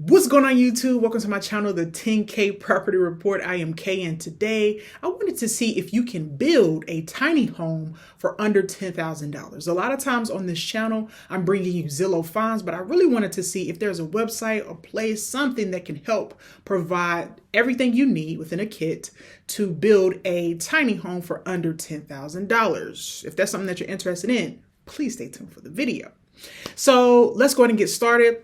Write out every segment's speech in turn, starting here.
What's going on YouTube? Welcome to my channel, the 10K Property Report. I am Kay, and today I wanted to see if you can build a tiny home for under $10,000. A lot of times on this channel, I'm bringing you Zillow finds, but I really wanted to see if there's a website or place, something that can help provide everything you need within a kit to build a tiny home for under $10,000. If that's something that you're interested in, please stay tuned for the video. So let's go ahead and get started.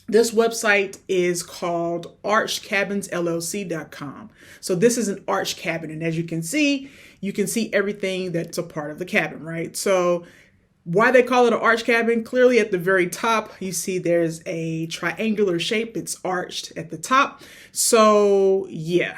This website is called archcabinsllc.com. So this is an arch cabin. And as you can see everything that's a part of the cabin, right? So why they call it an arch cabin, clearly at the very top, you see there's a triangular shape. It's arched at the top. So yeah.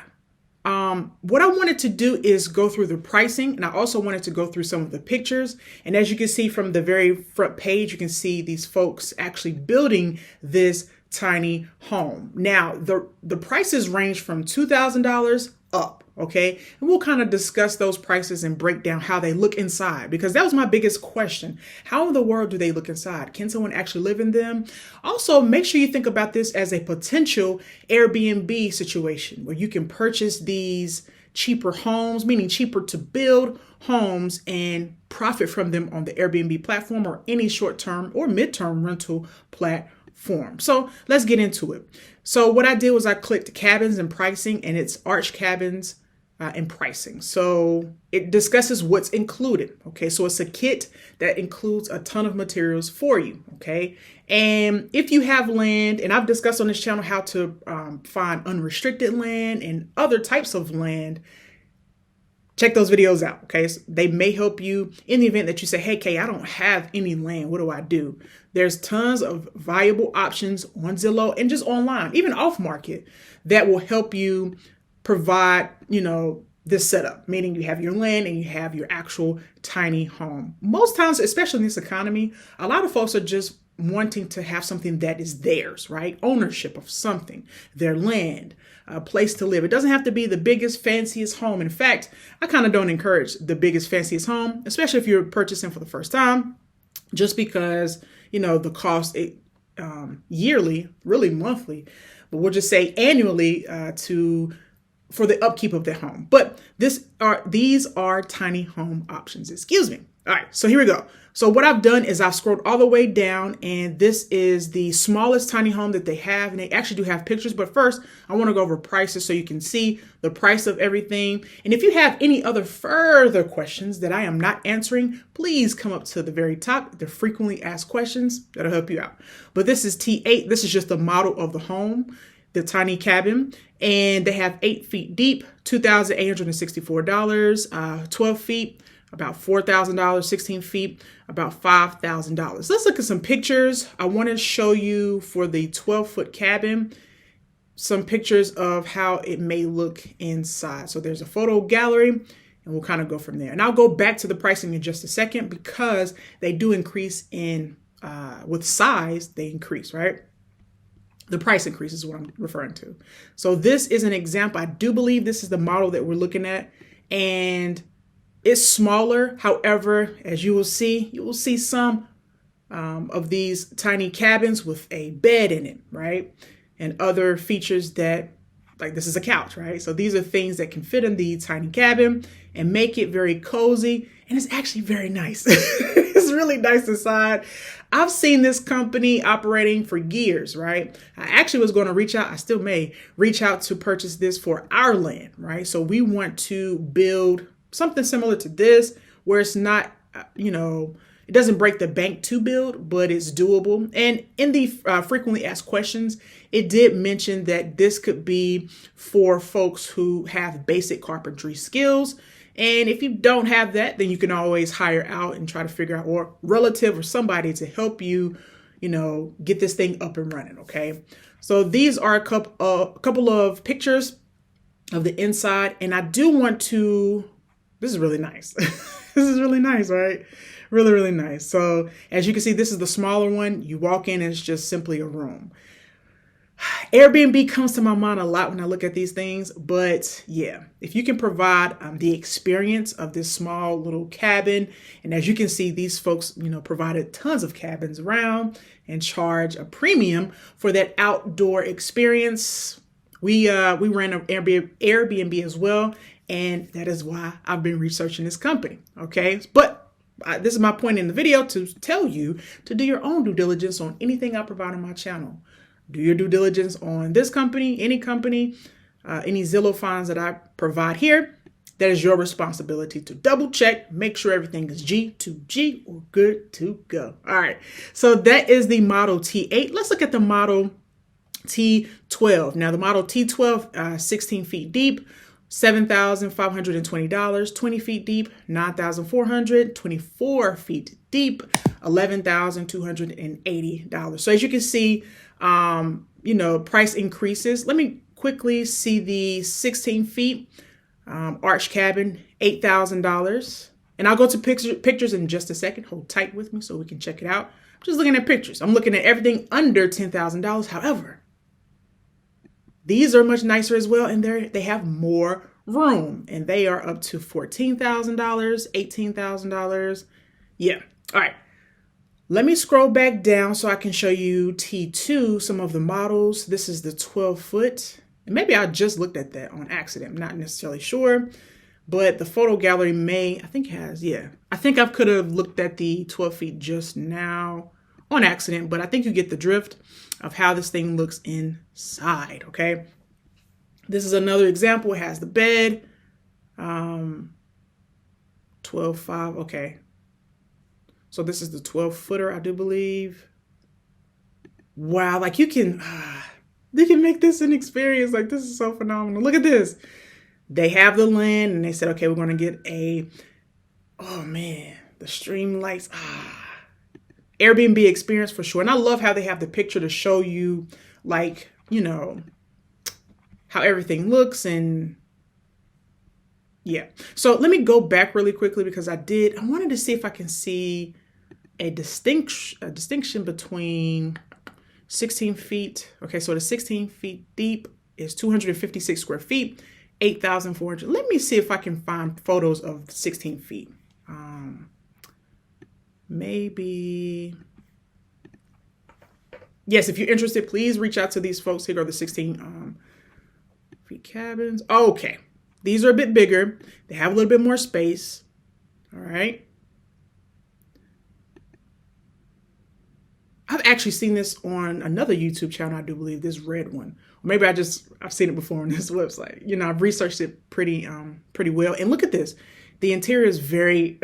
What I wanted to do is go through the pricing, and I also wanted to go through some of the pictures. And as you can see from the very front page, you can see these folks actually building this tiny home. Now, the prices range from $2,000 up, okay? And we'll kind of discuss those prices and break down how they look inside, because that was my biggest question. How in the world do they look inside? Can someone actually live in them? Also, make sure you think about this as a potential Airbnb situation where you can purchase these cheaper homes, meaning cheaper to build homes, and profit from them on the Airbnb platform or any short-term or mid-term rental platform. So let's get into it. So what I did was I clicked cabins and pricing, and it's arch cabins and pricing. So it discusses what's included. Okay, so it's a kit that includes a ton of materials for you. Okay, and if you have land, and I've discussed on this channel how to find unrestricted land and other types of land, check those videos out. Okay, so they may help you in the event that you say, hey, Kay, I don't have any land. What do I do? There's tons of viable options on Zillow and just online, even off market, that will help you provide, this setup, meaning you have your land and you have your actual tiny home. Most times, especially in this economy, a lot of folks are just wanting to have something that is theirs, right? Ownership of something, their land, a place to live. It doesn't have to be the biggest, fanciest home. In fact, I kind of don't encourage the biggest, fanciest home, especially if you're purchasing for the first time, just because, the cost yearly, really monthly, but we'll just say annually for the upkeep of their home. But these are tiny home options, excuse me. All right, so here we go. So what I've done is I've scrolled all the way down, and this is the smallest tiny home that they have. And they actually do have pictures, but first I want to go over prices so you can see the price of everything. And if you have any other further questions that I am not answering, please come up to the very top, the frequently asked questions. That'll help you out. But this is T8. This is just the model of the home, the tiny cabin, and they have 8 feet deep, $2,864, 12 feet, about $4,000, 16 feet, about $5,000. Let's look at some pictures. I want to show you for the 12-foot cabin, some pictures of how it may look inside. So there's a photo gallery, and we'll kind of go from there. And I'll go back to the pricing in just a second, because they do increase in, with size, they increase, right? The price increase is what I'm referring to. So this is an example. I do believe this is the model that we're looking at, and it's smaller. However, as you will see some of these tiny cabins with a bed in it, right? And other features that, like this is a couch, right? So these are things that can fit in the tiny cabin and make it very cozy. And it's actually very nice. It's really nice inside. I've seen this company operating for years, right? I actually was going to reach out. I still may reach out to purchase this for our land, right? So we want to build something similar to this, where it's not, it doesn't break the bank to build, but it's doable. And in the frequently asked questions, it did mention that this could be for folks who have basic carpentry skills. And if you don't have that, then you can always hire out and try to figure out, or relative or somebody to help you, get this thing up and running. Okay. So these are a couple of pictures of the inside. And I do want to, this is really nice. This is really nice, right? Really, really nice. So as you can see, this is the smaller one. You walk in and it's just simply a room. Airbnb comes to my mind a lot when I look at these things, but yeah, if you can provide the experience of this small little cabin, and as you can see, these folks, provided tons of cabins around and charge a premium for that outdoor experience. We ran an Airbnb as well, and that is why I've been researching this company. Okay, but this is my point in the video to tell you to do your own due diligence on anything I provide on my channel. Do your due diligence on this company, any Zillow finds that I provide here. That is your responsibility to double check, make sure everything is G to G or good to go. All right, so that is the Model T8. Let's look at the Model T12. Now the Model T12, 16 feet deep, $7,520, 20 feet deep, $9,400, 24 feet deep, $11,280. So as you can see, price increases. Let me quickly see the 16 feet arch cabin, $8,000. And I'll go to pictures in just a second. Hold tight with me so we can check it out. I'm just looking at pictures. I'm looking at everything under $10,000. However, these are much nicer as well, and they have more room, and they are up to $14,000, $18,000. Yeah. All right. Let me scroll back down so I can show you T2, some of the models. This is the 12 foot. And maybe I just looked at that on accident. I'm not necessarily sure, but the photo gallery I think I could have looked at the 12 feet just now on accident, but I think you get the drift of how this thing looks inside, okay? This is another example. It has the bed, 12.5, okay. So this is the 12 footer, I do believe. Wow, like you can make this an experience. Like, this is so phenomenal. Look at this. They have the land and they said, okay, we're going to get the stream lights. Airbnb experience for sure. And I love how they have the picture to show you, like, how everything looks. And yeah. So let me go back really quickly because I wanted to see if I can see a distinction between 16 feet. Okay, so the 16 feet deep is 256 square feet, 8,400. Let me see if I can find photos of 16 feet. Maybe. Yes, if you're interested, please reach out to these folks. Here are the 16 feet cabins. Okay, these are a bit bigger. They have a little bit more space. All right. I've actually seen this on another YouTube channel, I do believe, this red one. Or maybe I've seen it before on this website. I've researched it pretty well. And look at this. The interior is very,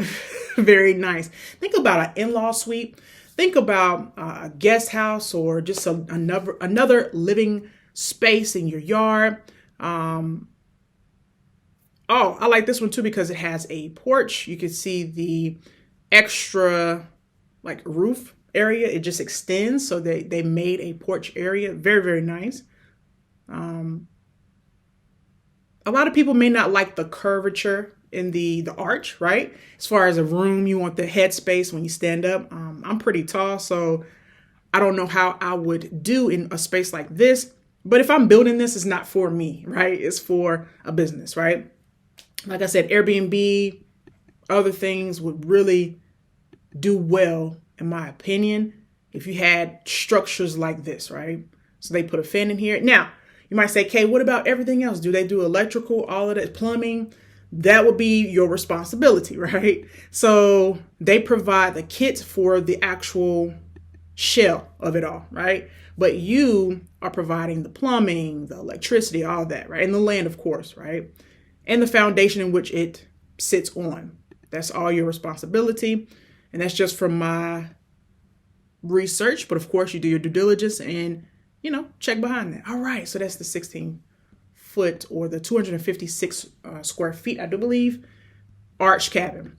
very nice. Think about an in-law suite. Think about a guest house or just another living space in your yard. I like this one too because it has a porch. You can see the extra roof area. It just extends, so they made a porch area. Very, very nice. A lot of people may not like the curvature in the arch, right? As far as a room, you want the head space when you stand up. I'm pretty tall, so I don't know how I would do in a space like this. But if I'm building this, it's not for me, right? It's for a business, right? Like I said, Airbnb, other things would really do well, in my opinion, if you had structures like this, right? So they put a fan in here. Now, you might say, Kay, what about everything else? Do they do electrical, all of that, plumbing? That would be your responsibility, right? So they provide the kit for the actual shell of it all, right? But you are providing the plumbing, the electricity, all that, right? And the land, of course, right? And the foundation in which it sits on. That's all your responsibility. And that's just from my research. But of course, you do your due diligence and, check behind that. All right. So that's the 16 foot or the 256 square feet, I do believe, arch cabin.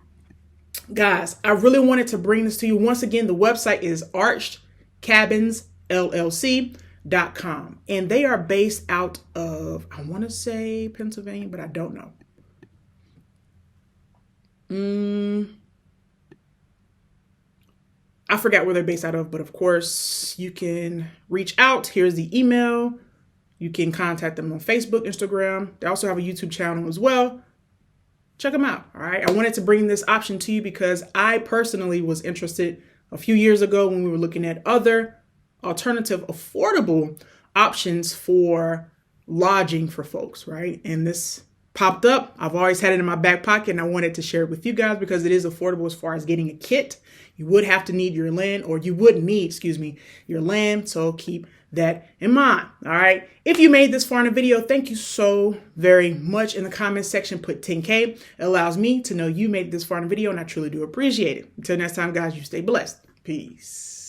Guys, I really wanted to bring this to you. Once again, the website is archedcabinsllc.com. And they are based out of, I want to say Pennsylvania, but I don't know. I forgot where they're based out of, but of course you can reach out. Here's the email. You can contact them on Facebook, Instagram. They also have a YouTube channel as well. Check them out. All right. I wanted to bring this option to you because I personally was interested a few years ago when we were looking at other alternative, affordable options for lodging for folks, right? And this popped up. I've always had it in my back pocket and I wanted to share it with you guys because it is affordable as far as getting a kit. You would have to need your land, or you would need, your land. So keep that in mind. All right. If you made this far in the video, thank you so very much. In the comments section, put 10K. It allows me to know you made this far in the video, and I truly do appreciate it. Until next time, guys, you stay blessed. Peace.